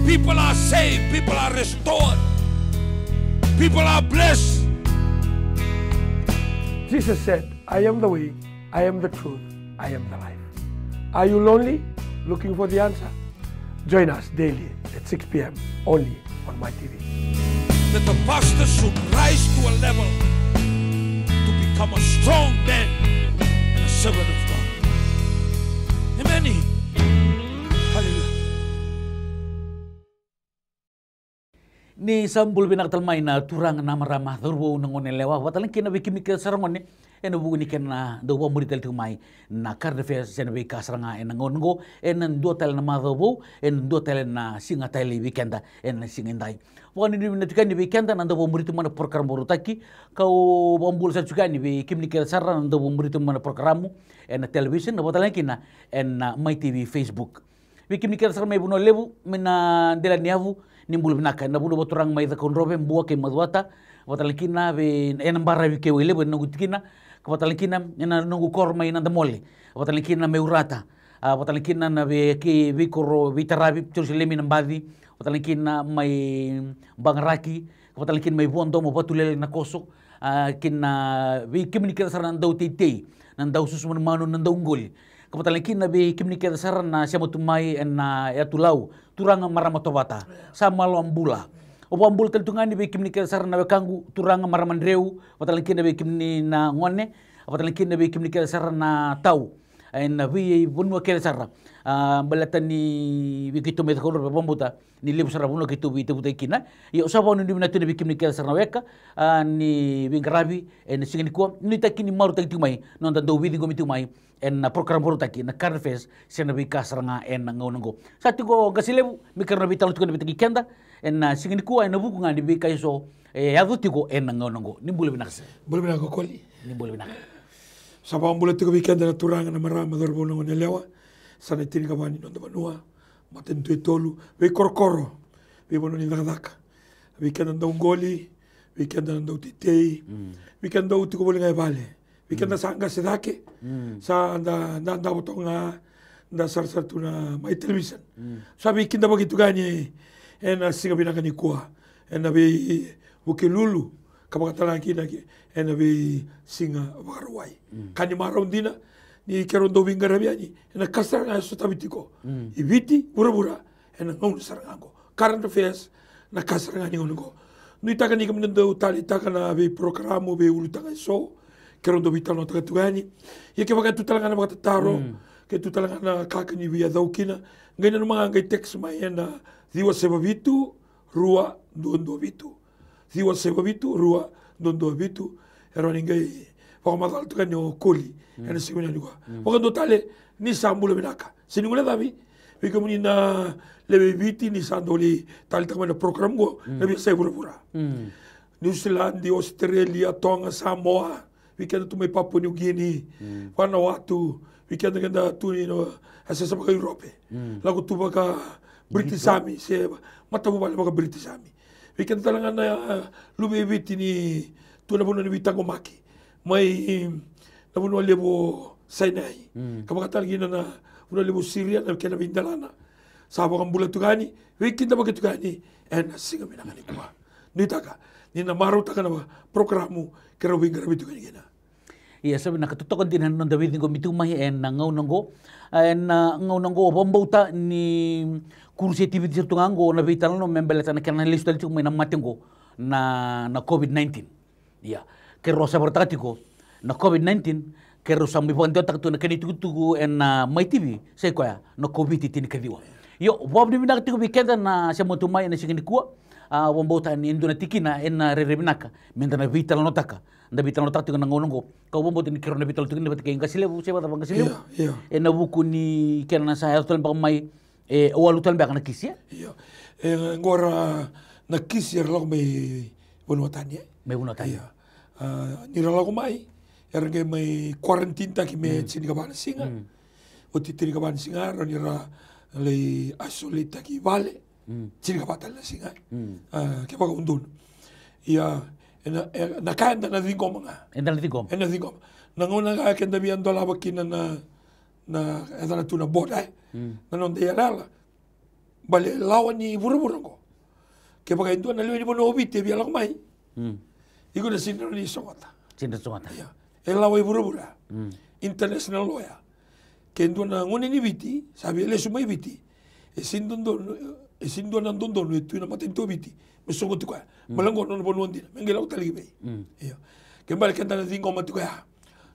People are saved, people are restored, people are blessed. Jesus said, I am the way, I am the truth, I am the life. Are you lonely? Looking for the answer? Join us daily at 6 p.m. only on my TV. That the pastor should rise to a level to become a strong man and a servant of God. Amen. Hallelujah. Ni sambul binak talmay na turang na maramah durwo nangone lewa watalang kina bikimi ke sarangone eno bugu ni kena do bo muri tel tumai na karde fe sen be kasranga en ngongo en do tel na madobo en do tel na singa tel weekenda en singendai wani ni na tukani weekenda na do bo muri tumana program borutaki kau bombul sa tukani be kimni ke sarra na do bo muri tumana programu en television na watalang kina en my TV Facebook bikimi ke sarra me buno lebu mena dela niavu nimbul binaka na buno boturang may da konrobe mbuwa ke madwata watalakina be enambara ke wele be nugutkina watalakina ena nugu korma ina damole watalakina me urata watalakina na be ke vikoro vitarabi tusilemi nambadi watalakina mai bangraki watalakina mai bondo mo batulele na koso kina be kimnikira saran daw titei nandau susuman manu nandau ngol kapatalakin na be kimnikira saran na siya matumay na yatulau turang maramatobata sa malambula o ambul tentungan be kimni ke sarna be kangu turang maramandreu watalangkin be kimni na ngone watalangkin be kimni ke sarna tau en bi bunwa ke sarra balatani bi kitu me ko be bombuta ni libu sarra bunwa kitu bi tebuta kina yo sabo ni na tu be kimni ke sarna weka ni bi gravi en singni ko ni takini maru takti mai non da do widi gomitu mai en program borutaki na karfes sena bi kasranga en ngongo satugo gasilebu mi karna bi talu tukon bi kenda en singni ko en buku ngandi bi kaiso yadutigo en ngongo ni bule binakse Boleh bilang ko koli. ni bule binak Sapa ambula tiga weekend na turanga na marama dorbo no lewa. Sana tini kabani no banua. Maten tu tolu. Be korkoro. Be bono ni daka. Weekend na ngoli. Weekend na titei. Weekend na tiga boleh ngai vale. Weekend na sanga sedake. Sa anda botonga nda sar tu na mai television. Sa weekend na begitu gani. En singa binakani kuah. En be bukilulu. Kapag lagi lagi enabi singa warwai kani maraundina ni kerondo bingarabiani ena kasaranga sotabitiko ibiti bura ena ngong sarango current affairs na kasaranga ni ngono no itaka ni kamendo tali itaka na be programo be ulutanga so kerondo bitano takatugani ye ke baga tutalanga na bagataro ke tutalanga na kakani via daukina ngene no mga ngai text mai ena diwa sebabitu rua dondo bitu Siwa seba bitu, rua, dondo bitu, era ninguém. Vamos matar tu canho coli, era segunda língua. Vamos dotale ni sambulo binaka. Se ninguém davi, vi como ni na leve biti ni sandoli tal também no programa go, leve seguro pura. New Zealand, Australia, Tonga, Samoa, vi que tu me Papua New Guinea, Vanuatu, vi que anda tu no essa sabe Europe. Lago tu baka British Army, se mata bu baka British Army. Bikin talangan na lubibit ni tu na puno ni bitango maki. May na puno lebo Sinai. Kapag talagi na puno lebo Syria na kena bindalana. Sabo kang bulan tugani, bikin na bagay tugani, and singa minangani kuha. Nitaka, ni na maro taka na programu kerabing karabi tugani gina. Iya sabi nakatutokan din hanon David ngo mitumay en ngaw nanggo bombauta ni kursi TV tirtungango na vital no membeleta na kana listo listo may namatengo na COVID-19. Iya ke rosa bertatiko na COVID-19 ke rosa mi ponte takto na kanitutugo en my TV say ko ya na COVID tin kadiwa. Yo bob ni binakti ko bikenda na sa motumay na singin kuwa bombauta ni indo na tikina en rerebinaka menta na vital no taka. Nda vital no takto na ngonongo kau bombauta ni kirona vital tukina batika ingkasile bu seba tabang kasile. En nabuku ni kana sa health pa may walutan ba ka nakisya? Iya. Ngora nakisya lang may bunuatan niya. May bunuatan. Iya. Nirala ko mai. Erge may quarantine ta ki may sinikaban singa. O titinikaban singa nira lay isolate ta ki vale. Sinikaban la singa. Kaya baga undun. Iya. Nakanda na dingom nga. Enda na dingom. Enda dingom. Nanguna ka kenda biyan dola bakina na edana tu na boda. Na non de yarala. bale lawan ni bura-bura ko. Ke bagai itu na lewe ni bono obite bi alak mai. Iku na sinro ni songata. Sinro songata. Ya. Lawa bura-bura. International lawyer. Ke itu na ngone ni biti, sabi ele sumai biti. Esindo na ndondo no itu na matento biti. Mesongo tu ka. Malango no bono ndi. Mengela utali be. Ya. Ke bale kanta na dingo matu ka.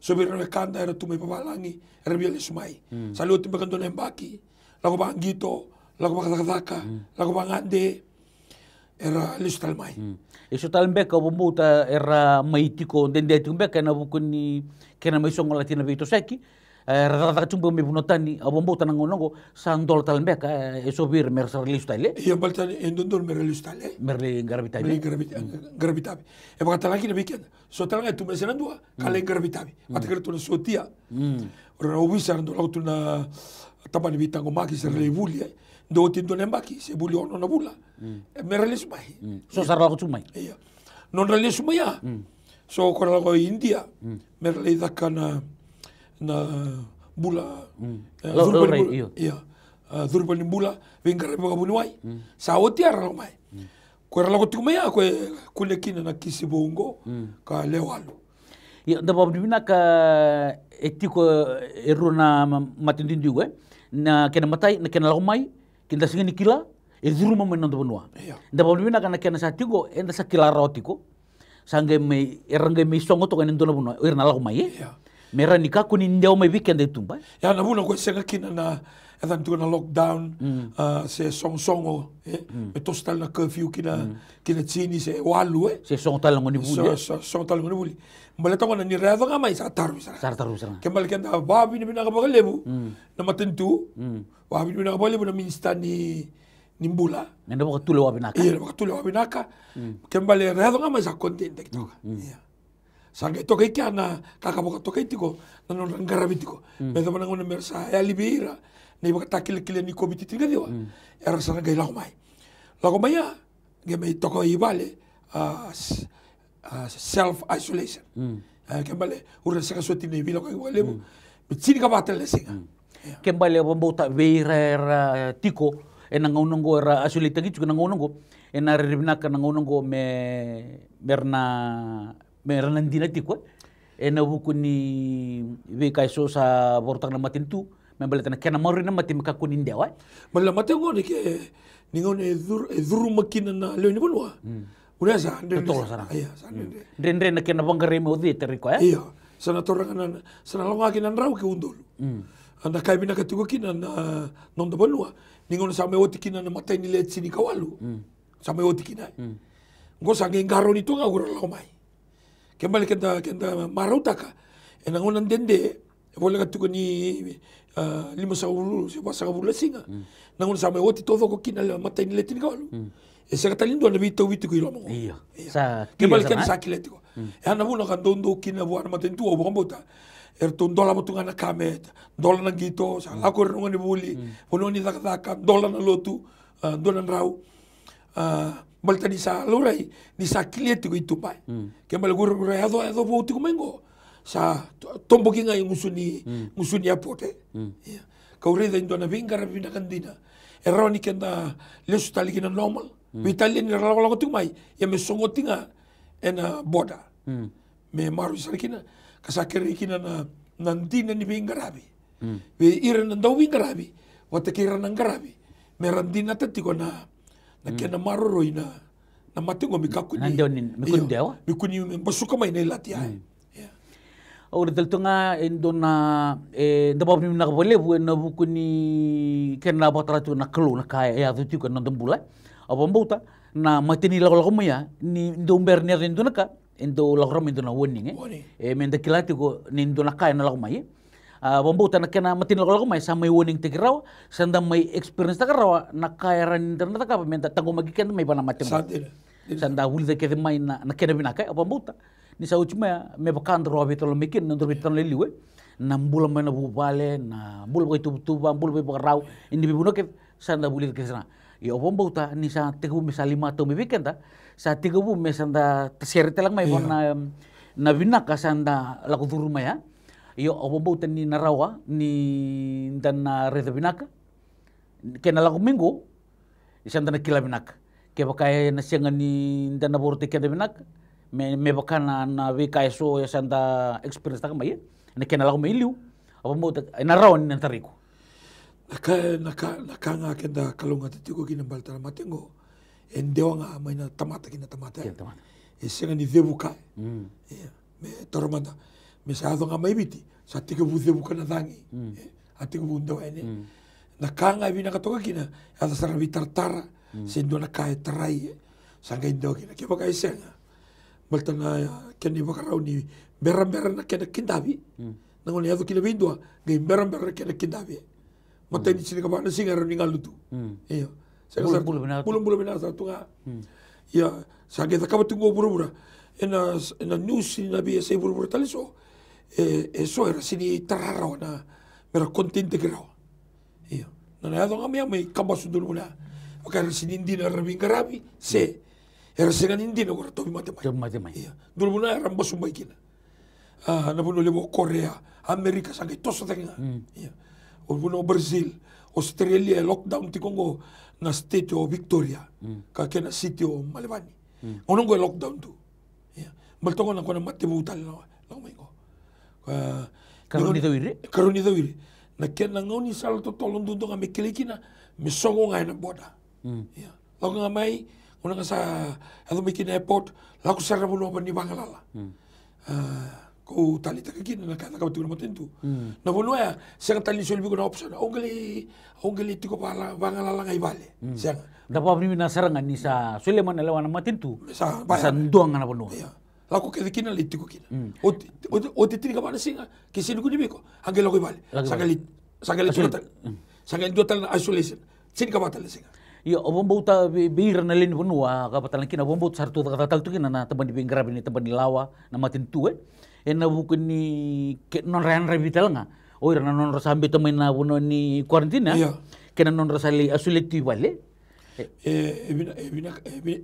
Sobir na kanta era tu mai papalangi, era bi ele sumai. Salu tu bakanto na mbaki. Lago ba ngito, lago ba kakaka, lago ba ngande. Era listal mai. Iso talmbeka bombuta era maitiko dende tumbeka na bukuni kena maisongo latina bito seki. Rata chumbo me bunotani abombuta nangonongo sandol talmbeka eso bir mersa listale. Ia baltani endondol mer listale. Merle gravitabi. Gravitabi. E baka talaki na weekend. So talanga tu mesena dua kale gravitabi. Atakere tu na sotia. Ora obisa ndo lago tu na tapani bitango maki se revuli. Do tinto nembaki se buli ono na bula. Merales mai. So sarla ko tumai. Iya. Non rales mai ya. So ko lago India. Merle dakana na bula. Iya. Durban bula vengare ba bunuai. Sa otia ra mai. Ko lago tumai ya ko kulekina na kisibongo ka lewalu. Ya da bob dibina ka etiko eruna matindindu na kena matai na kena lago mai. Kinda singini kila eduru mama nando bonua. Nda babu bina kana kena satigo enda sakila rotiko. Sange me erange me songo to kena ndono bonua. Irna lago mai. Mera nika kuni ndeo mai weekend e tumba. Ya na buna ko senga kina na edan tu na lockdown se songo me tostal na curfew kina chini se walu se songo tal ngoni buli. Songo tal ngoni buli. Mbale tango na ni reva nga mai sa taru sara. Sa taru sara. Kembali kenda babi ni bina ka bagalebu na matentu. Wabi bina kabole bina minsta ni mbula. Nenda baka tule wabinaka. Iya, baka tule wabinaka. Kembali redo nga mas kontente kitoka. Iya. Sange toka iki ana kakaboka toka itiko na non garabitiko. Medo bana ngone mersa ya libira. Ni baka takile kile ni komiti tinga diwa. Era sana gai lago mai. Lago mai ya ge mai toka ibale self isolation. Kembali ura saka soti ni bila ko lebu. Mitsini ka batele singa. Kembali bombuta veira tiko enangonongo era asulita gitu nangonongo ena ribnaka nangonongo merna nandina tiko ena bukuni ve kaiso sa bortak na matintu membali tana kena mauri na matim ka kunin dewa mala matengo ni ke ningon eduru makina na leo ni bonwa udah sa betul sana iya na kena bangare mo di teriko iya sana torangan sana longaki nan rau ke undul anda kai bina katugo kina na nonda bonua ningon sa me otikina na matai ni let sini kawalu sa me otikina ngo sa ngaro ni tunga gura lo mai kembali kenda marutaka enangon dende boleh katugo ni 5 saulu se pasa kabula singa nangon sa me oti todo ko kina la matai ni let sini kawalu ese katalindo na bito ko ilomo iya sa kembali kenda sa kiletiko ana buna kan dondo kina buana matentu o bombota dola mo tunga na kamet, dola na gito, sa lakor nunga ni buli, puno ni dakadaka, dola na lotu, dola na rau, balta ni sa lurai, ni sa kileti ko itu pai. Kembali guru edo bauti kumengo, sa tombo kinga yung musuni apote. Kau reda indo na vingar pinakandina, eroni kenda lesu tali kina normal, vitali ni lago tumai, ya me songotinga ena boda, me maru sarikina. Kasakiri kina na nantina ni bingarabi. Ira na daw bingarabi. Wata kira ng garabi. Meron din na tatiko na kena maruroi na matingo mikakuni. Nandiyo mikundewa? Mikuni basuka may nilati ay. Ora dal tunga endo na dabab ni nakabalebu na bukuni kena batratu na klo na kaya ya tutiko na dambula. Abambuta na matini lago maya ni domber ni endo naka endo lagrom endo na warning menda kilati ko nindo na kaya na lago mai bombuta na kena matin lago mai sa may warning tigiraw sanda may experience tigiraw na kaya ran internet ka menda tango magikan may bana matin sanda hulda ke mai na kena binaka bombuta ni sa uchma me bakan ro abito lo mikin ndo bitan leliwe na mbula mana bubale na mbula ko tuba mbula ko raw indi bibuno ke sanda bulit ke sana yo bombuta ni sa tigu misalima to mi weekend sa tiga bu mesanda terserite lang may na binaka sanda laku turu maya yo obombo ni narawa ni dan na reda binaka kena laku minggu isan dana kila binak ke bakay na siya ni dana borte ke binak me bakana na we kay so ya santa experience ta kamay na kenala ko mailiw apa mo na rawan ni tariko naka nga kenda kalunga titiko kinambal tara matengo endewa nga may na tamata siya ni debuka me tormanda me sa nga may biti sa tika bu debuka na dangi atika bu ndawa ene nakanga ibina katoka kina ada sarabi tartara sendo nakaya tarai sanga indo kina ke baka isenga baltana keni baka rauni beram na kena kindabi nangoni ado kina bindua ngai beram kena kindabi mata ni sini kabana singa rani ngalutu iyo bulu bina sa tunga ya sanga takaba tungo buru ena news na bi sai buru taliso so era sini tarara na pero contente grau iyo na ado ngami mai kambasu dulu na okay sini indina rabi garabi se era sengan indina ko to mate mai iya dulu na era mbasu mai kina na puno lebo Korea Amerika sangai toso tenga iya o puno Brazil Australia lockdown ti Kongo na state o Victoria ka kena city o Malevani ono go lockdown tu iya baltongo na ko na mate butal no mai ko karuni dawiri na kena ngoni sal to tolong dunto nga mekilikina misongo nga na boda ya lagu nga mai una nga sa ado mikina airport lagu sa rabulo pa ni bangalala ko talita kakina na kata kabatu na matentu na bono ya siya tali solbi ko na option ongali tiko pala bangalala nga ibale siya dapat ni nasarangan ni sa Suleman alawan na matentu sa duang na bono laku ke kina liti ko kina o titiri ka bana singa kisini ko dibiko angelo ko ibale sangalit total na isolation sini ka batal singa iya obon bauta biir na lin bunua ka batalan kina obon baut sartu ka tatal tu kina na taban di pinggara ni taban di lawa na matin tu na bukan ni ke non ran revital nga o ira non rasambe to na buno ni quarantena kena non rasali isolate ibale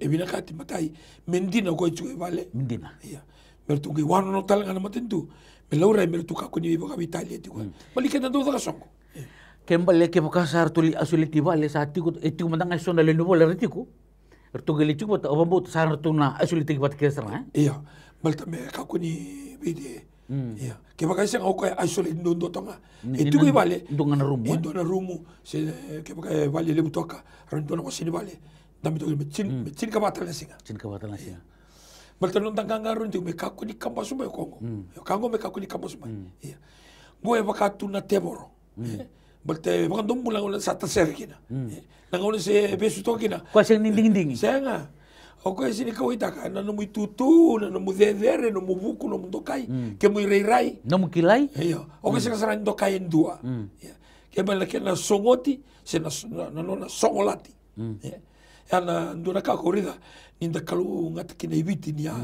ebina kati matai mendina ko itu vale mendina iya mertu ke wano no tal ngana matentu melaura mertu ka ko ni boka vitali itu balik kan do ka songo kembali ke boka sar tuli asuliti vale sa tiku etiku mandang aso na lenu vale retiku ertu geli tiku ta obambo sar tu na asuliti bat kesra iya balta me ka ko ni bide iya ke baka isa ko isolate ndo tonga itu ko vale ndonga na rumu se ke baka vale le butoka ron ko sini vale dami to cin ka batal singa balta non tanga ron tu me ka ko ni kamba suma ko kango me ka ko ni kamba suma iya goe baka tu na teboro balta baka dom bulang ulan sa taser kina nangawon se besu to kina ko sing ding senga o ko sini ka wita ka na no mu tutu na no mu dedere no mu buku no mu tokai ke mu rai no mu kilai iya o ko sing saran tokai endua iya ke bala ke na songoti se na songolati ya na nduna ka korida ninda kalu ngata kina ibiti nia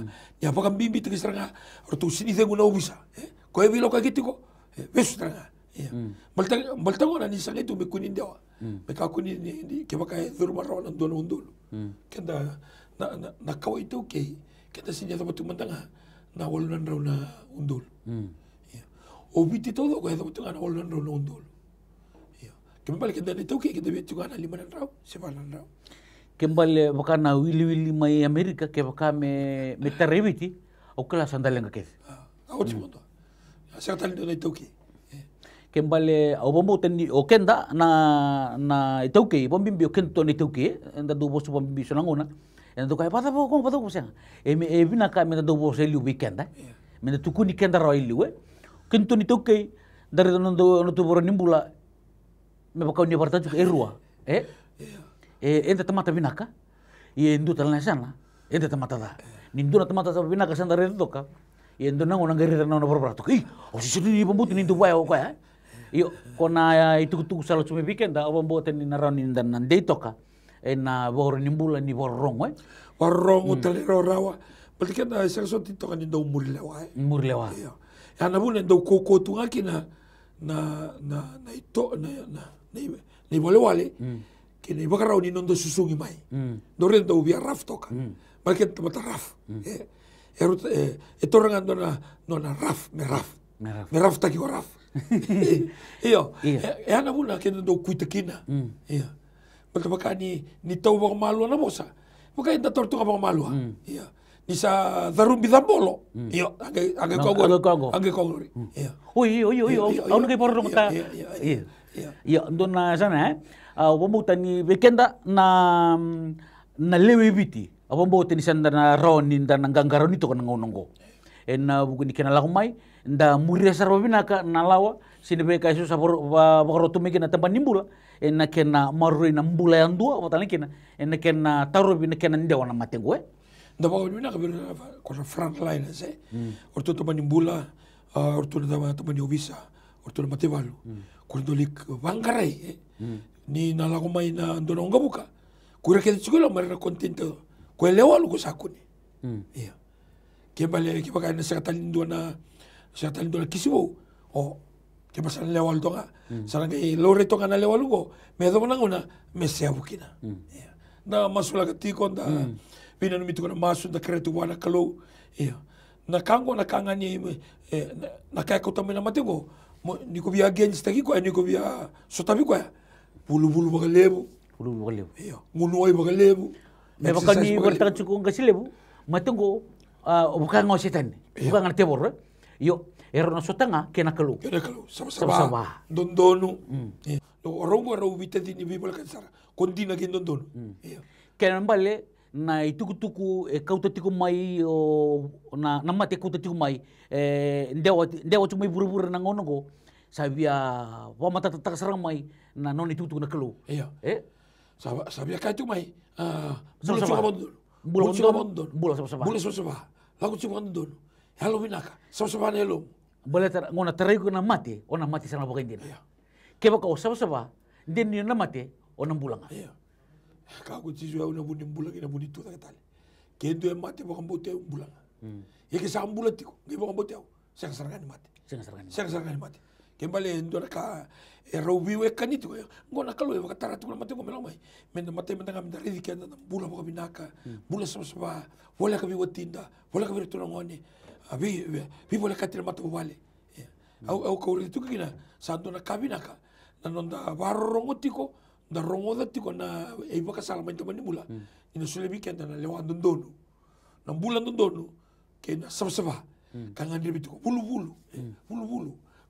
baka bimbi te seranga ortu sini tengu na ubisa ko e bilo ka kitiko besu seranga iya balta ngona ni sangai tu me kunin dewa me ka kunin ni ke baka durma rawan ndona undul kenda na kau itu kita sini dapat tumantanga na walunan raw na undul obiti todo ko dapat na walunan raw na undul kembali kita itu kita biar juga na 5 raw 7 raw kembali baka na wili mai Amerika ke baka me terreviti o kala sandalenga ke ako timoto sa tal na itu kembali au bombo tani o kenda na itauke bombimbi o kento ni itauke enda do bosu bombimbi sonangona enda do kai pata po ko pata ko sen e bina ka me do bosu eli weekend me tu kuni kenda ro eli we kento ni itauke dari no to boro nimbula me baka ni parta juk erua enda tamata binaka endo talna sana enda tamata da nindu na tamata sa binaka san dari to ka endo na ngona ngari na no boro ki o si ni bombo ni tu wa o ka iyo kona itu salo cuma weekend da obon boten ni narani dan nande toka na boro nimbula ni borong borong utalero rawa balikan da sa so tito kan do murlewa iyo ya na bune do koko tunga kina na ito na bolewale kini bakaraw ni nondo susungi mai do ren do biar raf toka balikan tamata raf ito rangando na raf meraf taki raf iyo ana buna kena do kuita kina iya Bata baka ni tau baka malu na bosa. Baka inda tortu ka baka malu. Iya. Ni sa darumbi dambolo. Iya, age kongo. Age kongo. Iya. Oi. Au ngai porong ta. Iya. Iya, ndona sana wambuta ni bekenda na lewe biti. Wambuta ni sanda na ron inda nanggangaro nito kan ngonongo. En buku ni kenala kumai nda muria sarwabina ka nalawa sini beka isu sabor bakaro tumike na tamban nimbula en kena marui na mbula yang dua watali kena en kena taruh bina kena ndewa na matengo nda baka bina ka bina kona front line se orto tamban nimbula orto na tamban obisa orto na matebalu kordolik bangkarai ni nala kumai na ndona onga buka kura kete chukula marina kontento ko lewalu ko sakuni iya kembali ke baka na sakatalin na kisibo ke pasal lewal tonga sarang ke lore tonga na lewal go me do na una me se abukina na masula ka tiko da pina no mitiko na masu da kretu wana kalo na kango na kanga ni na ka ko tamina matego ni ko via against taki ko ni ko via sotabi ko bulu baka lebu ngunu oi baka lebu me baka ni berta cukup kasi lebu matengo bukan ngosetan bukan ngerti bor yo erona sotanga kena kalu sama dondonu orang vita dini bibal kansara kontina kin dondonu kena bale na ituku kauta tiku mai na mate kauta tiku mai ndewa cuma buru-buru na ngono go sabia wa mata tatak sarang mai na non ituku na kalu sabia kai tu mai bulu sama lagu cuma dondonu halo binaka sama helo boleh ngona tarai ko na mate sana bagai din keba ka usaba din ni na mate ona bulang ka ko ci joa una bunin bulang ina bonito ta tal kendo e mate bakam bote bulang ye ke sa ambulatiko ngi bakam bote sang sarangani mate kembali ndona ka e robi we kanito ngona kalo e bakatara tu mate ko melamai men mate men ngam dari ke na bula bakam binaka bula sama wala ka biwatinda wala ka birtunangoni vi boleh katil matu wale au kau itu kina santo na kabina ka na nonda barongo tiko da rongo da tiko na iba ka sala main tamani mula ina sule weekend na lewa dondonu na bulan dondonu ke na sabsaba kangan dir bitiko bulu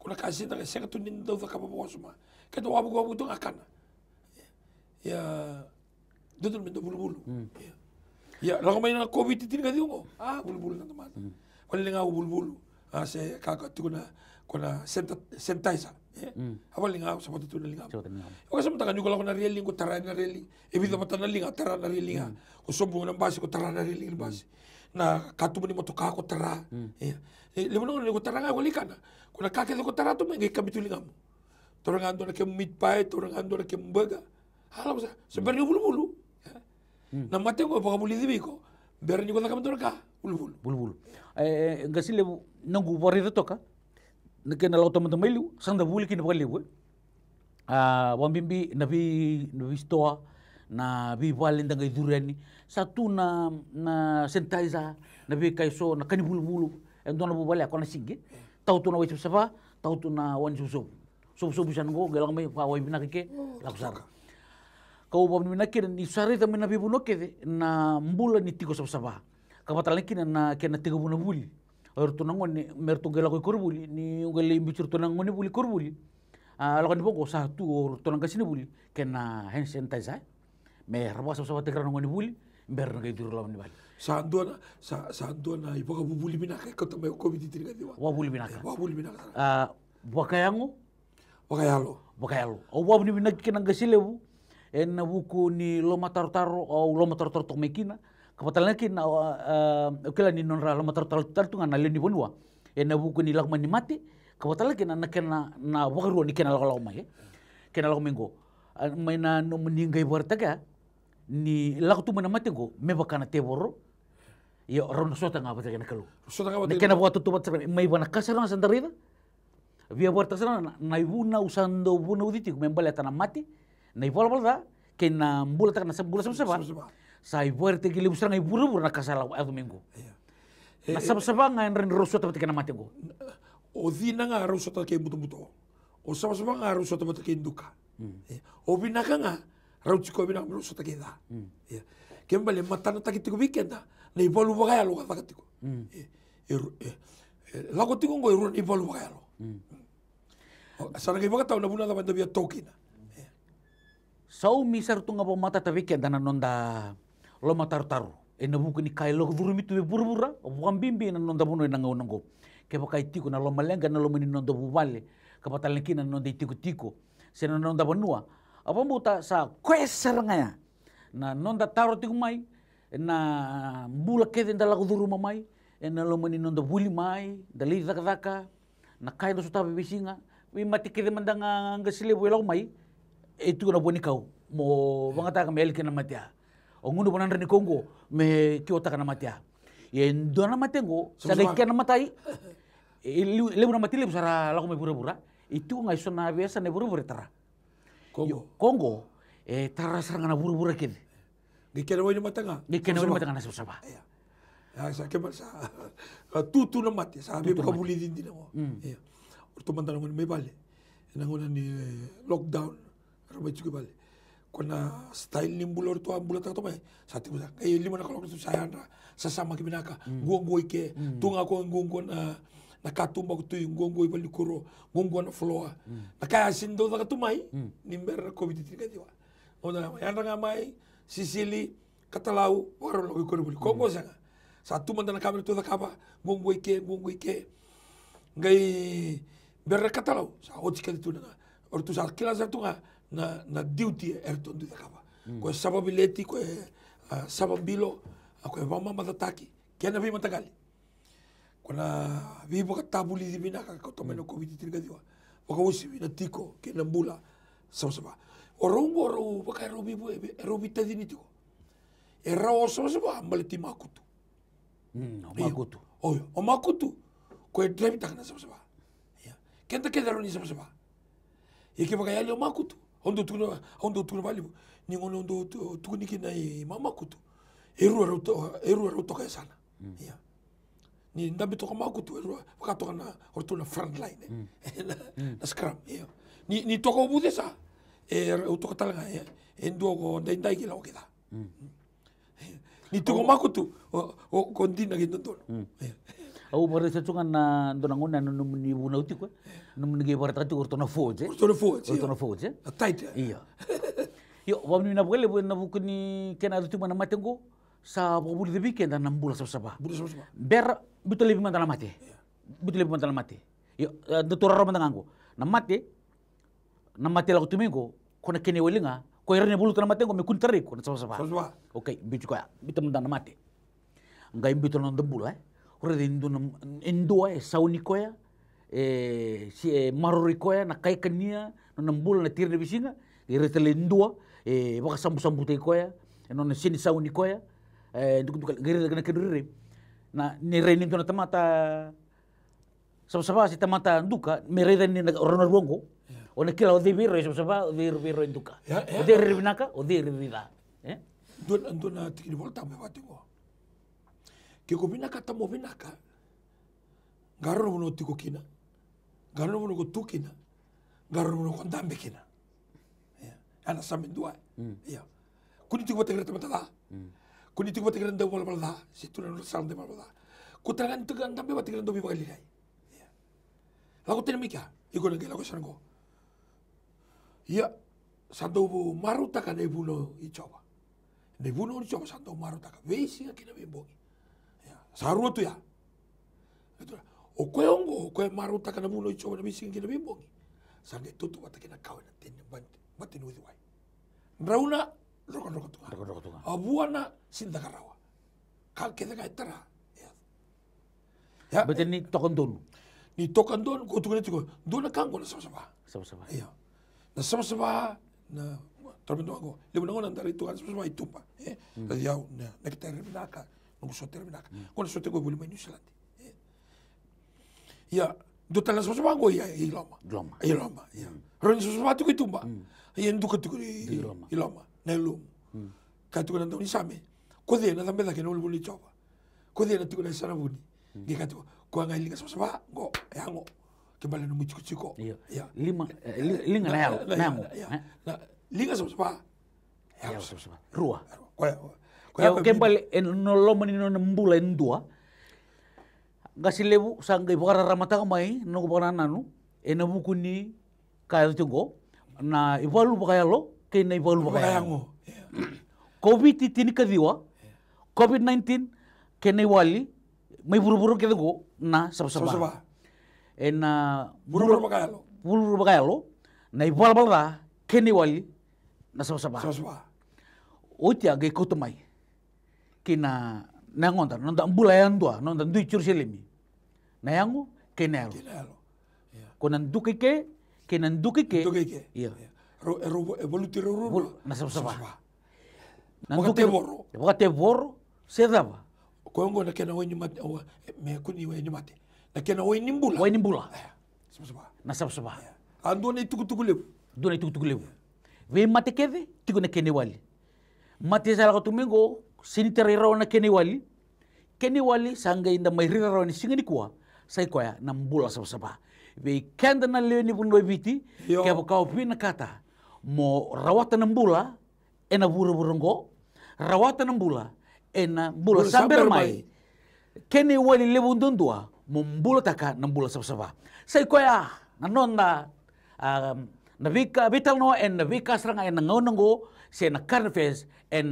kuna kasi na kasi tu nin do ka babo suma ka to wabu to akana ya dodol men do bulu ya lagu main na covid itu ka dingo bulu na teman paling nga bulu se kaka tu kuna sentizer apa linga sa patu na linga o kasi mata kanyo ko na reeling ko tara na reeling ebito mata na linga tara na reeling ko sombo na base ko tara na reeling base na katu ni motoka ko tara lemo no ko tara nga ko likana kuna kake ko tara to mengi kami tu linga mo torang ando na ke meat pie torang ando na ke burger hala sa sebenarnya bulu na mate ko pa buli dibi ko berni ko na kami torka bulu gasile nangu bori toka nekena lauta matamailu sanda buli kina bakaliu wambimbi nabi stoa na bi valenda ngai durani satu na sentaiza nabi kaiso na kani bulu endona bu bale akona singe tau tu na waisu sapa tau tu na wan susu bisan go gelang mai pa wai bina ke laksara kau bom bina ke ni sare ta nabi buno ke na mbula ni tiko sapa kapatala kina na kena tiga buna buli orto nangoni merto gela ko korbuli ni ugale bichur to nangoni buli korbuli lakan dibogo satu orto nang kasini buli kena hand sanitizer me raba so tegra nangoni buli ber ngai dur lawan ni bali sandona iboga buli binaka ko tamay covid tiriga diwa wa buli binaka wakayalo o wa buli binaka kena gasilebu en buku ni loma taro o loma taro to mekina kapatalan kin okela ni non rala matar tu ngana lendi bonua ena buku ni lak mani mati kapatalan kin na kena na wakaru ni kena lak mai kena lak mengo maina no meninggai bertaga ni lak tu mana mati go me bakana teboro yo ron sota ngapa kena kalu kena buat tu bat mai bana kasarang sandarida via berta sana na ibuna usando buna uditi membala tanah mati na ibola bola kena mbula tak na sabula sama sai buerte que le busran ai buru na kasala a domingo na sabsaba nga en rosota batik na matego o dina nga rosota ke buto o sabsaba nga rosota batik induka o binaka nga rau tiko bina mlo so takida ya kembali matana takitiko weekenda na ibolu bagaya lo takatiko lago tiko ngo iru ibolu bagaya lo sana ke baka na buna da banda bia tokina sau misar tunga bo mata ta weekenda na nonda lo matar-taru ena buku ni kai lo durumitu buru-bura bukan bimbi na nonda buno na ngau ke pakai tiko na lo malenga na lo meni nonda bubale kapatalengkina nonda tiko-tiko sena nonda banua apa muta sa kuesarangaya na nonda taro tiko mai na bula kede da lagu duru mai na lo meni nonda buli mai dali daka na kai do suta bisinga wi mati kede mandanga ngasile bu mai itu na boni kau mo bangata ka melke na matia ongundo bonan ni Kongo me kiota kana matia yen dona matengo sagai kana matai lebu na mati lebu sara lagu me bura-bura itu ngai sona biasa ne buru-bura tara Kongo tara sarangana buru-bura kede gikena wani matanga na saba ya sa kemal sa tutu na mati sa be ka buli din mo ya urto mandana mo me bale nangona ni lockdown ramai juga bale kona style ni bulor to ambula ta to mai sati busa kay lima na kalok to sayandra sasama kibinaka gongo ike tunga ko gongo na nakatumba ko tuyo gongo ibali kuro gongo na floa nakaya sindo da katumai nimber covid diwa ona yandra nga mai Sicily katalau waro lo ko buli kongo sanga satu mandana kamera to da kaba gongo ike ngai berra katalau sa otika tu na ortu sa kila sa tunga na duty erton du da kaba ko sababileti ko sababilo ko vama matataki kena vi matagali kona vi boka tabuli di bina ka to meno covid diwa boka usi na tiko kena mbula sama orongo ro boka ro bibu ro bitadi ni tiko era o sama maleti makutu makutu o makutu ko drive takna sama ya kenta kedaro ni sama yake boka yali o makutu ondo tuna bali ni ngono ondo tuni kina makutu eru ro to ka sana ya ni ndambi to ka makutu eru boka to na ortuna front line na scrum ya ni to ko bude sa to ka talanga ya endo ko ndai ki la okida ni to ko makutu o kondina ki ndondo au pare sa tunga na ndona ngona no ni buna uti ko no ni pare tatu ortona foje tight iya yo wamni na bole na bukuni kena tu mana matengo sa bobuli de weekend na mbula saba ber betul lebih mandala mate yo doutor ro mandango na mate la kutumengo kona kene welinga ko irene bulu na matengo me kuntare ko na saba okay bitu ko bitu mandana mate ngai bitu no ndembula ora indo sauni koya si marori koya na kai kania no nambula na tirne bisinga iretele indo baka sambu te koya no na sini sauni koya nduk gere na kedure na ni renin to na tamata saba si tamata nduka mereda ni orona ruongo ona kila o de biro saba biro nduka o de ribinaka o de ribida dona tikini volta me batingo ke ko binaka tamo binaka garo no tiko kina garo no ko tukina garo no ko ndambe kina ya ana samindua ya kuni tiko tegre tamata kuni tiko tegre ndo bala situ no sande bala ko tangan tugan ndambe batigre ndo bi bagali ya la ko tenemika iko ne la ko sango ya sando maruta ka ne buno ichoba ne buno ichoba sando maruta ka veisi kina bimbogi sarua tu ya o koe ongo o koe maruta kana muno i chowa na misi kina bimbongi sange tutu wata kina kawe na tene bante nuithi wai rauna roko tunga abuana sindakarawa kal kede ka etara ya bete ni tokan donu ko tukune tiko dona kango na sama iya na sama na tormento ango lebu nango nandari tukan sama itupa tadi yau na kita rebinaka nungu sote rebinaka kona sote ko buli mai New Zealand ya do tala sama ango ya iloma ya ron sama tu ko itumba ya nduka tu ko iloma na ilom ka tu ko nando ni same ko de na tambeda ke no buli choba ko de na tu ko na sana buni gi ka tu ko nga linga sama go yango ke bala no muchiko ya linga na yango linga sama Elo sabsaba. Rua. Koya Kembali enoloman ino nambula endua. Gasilebu sanggai bakara ramata kamai no bakara nanu enabukuni kaya tungo na ibalu bakayalo kena ibalu bakayango. COVID tini kadiwa. COVID-19 kena wali may buru-buru kita go na sabsaba. Na buru bakayalo na ibalbala kena wali na sabsaba. Otia gay kotomay kina nangonta nonda ambulayan dua nonda dui curselemi nayango kenelo konan dukike kenan dukike iya evolutiru na sabsaba nanduke wakate boro sedaba kongo na kena wenyi mate me kuni wenyi mate na kena wenyi mbula sabsaba na sabsaba ando na tukutukulebu dona tukutukulebu we mate keve tigo na kene wali mate sala ko tumingo sinitari raw na kene wali sangga inda may riraw ni singani kuwa say koya na mbula sabsaba we kenda na leoni bundo biti kaya kau pinakata mo rawatan ng bula ena buru-burunggo rawatan ng bula ena bula sambermay kene wali lebundundua mo mbula taka ng bula sabsaba say koya nanon na navika vital no en navika seranga en ngaunango se na carnifes en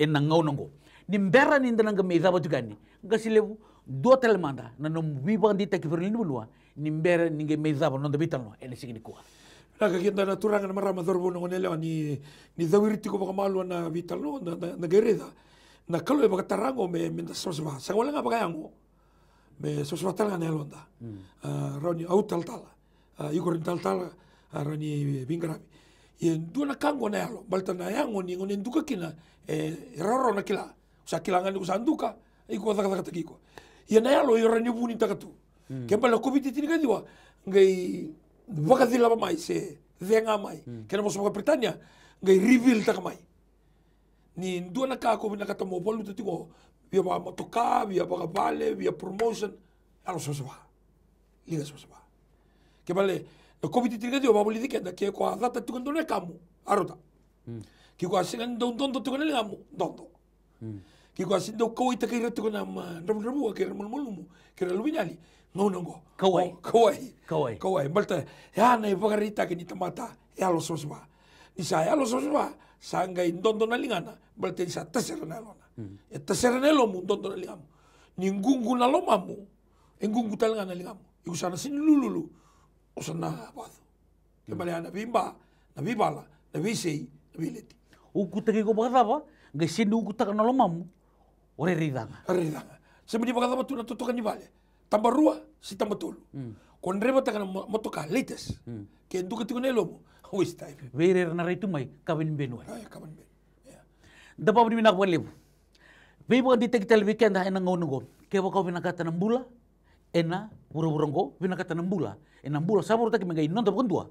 ngaunango nimbera ninda nanga meidaba tugani ngasilebu do telemanda na no bibang dita kiferlin bunwa nimbera ninge meidaba no vital no en sigini kuwa naga kinda na turanga na marama dorbo no nele ni zawiriti ko baka malu na vital no na gereda na kalau baka tarango me minda sosba sa wala nga bakayango me sosba talanga nelonda roni autal ikorin tal rani bingarabi yen dua na kango na yalo balta na yango ni ngonen duka kina raro na kila sa kilangan ko sanduka iko taka kiko yen na yalo yorani buni takatu kembala kubiti tini kadiwa ngai wakadila ba mai se venga mai kena mo sa Britania ngai reveal taka mai ni dua na kako na kata mo bolu tiko via ba motoka via ba vale via promotion alo sosba liga sosba kembale no COVID tiga dia babuli dikit na kaya ko agata tukan doon kamu arota kaya ko asin ang don tukan na kamu don kaya ko asin daw kawai takira tukan na ramu kaya ramulmu kaya luminyali ngonongo kawai balta ya na ipagarita kini tamata ya lo sosba ni saya lo sosba sangga don na lingana balta isa tasera na lona tasera na lo mu don na lingamu ningungu na lo mamu engungu talanga na lingamu ikusana sin lululu usana bato kembali na bimba na bibala na bisei na bileti ukutaki ko bakataba ngasindi ukutaka na lomamu ore ridanga sebedi bakataba tu na totokan ni bale tambarua si tambatulu konreba taka na motoka latest ke duka tiko nelomo waste time weire na raitu mai kabin benwa kaban ben dapa bini nak walebu bebo di tekital weekend ha ena ngongo ke bako binakata ng bula ena buru-burunggo binakata ng bula enam bula sabur taki mengai non tapun tua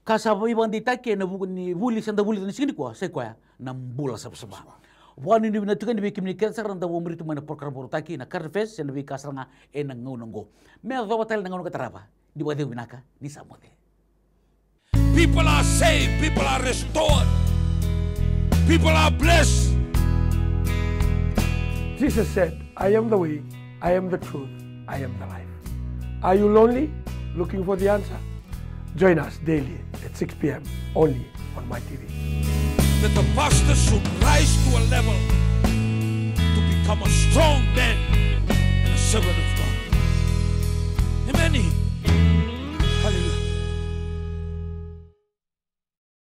kasaba ibang ditake na ni buli sanda buli ni sini kwa se kwa nam bula sabsaba wani ni binatukan ni kimni cancer anda wo mritu mana porkar buru taki na carfes sen bi kasranga enang ngongo me do batal nang ngongo tarapa di wadi binaka ni samote people are saved, people are restored, people are blessed. Jesus said, I am the way, I am the truth, I am the life. Are you lonely? Looking for the answer? Join us daily at 6 p.m. only on my TV. That the pastor should rise to a level to become a strong man and a servant of God.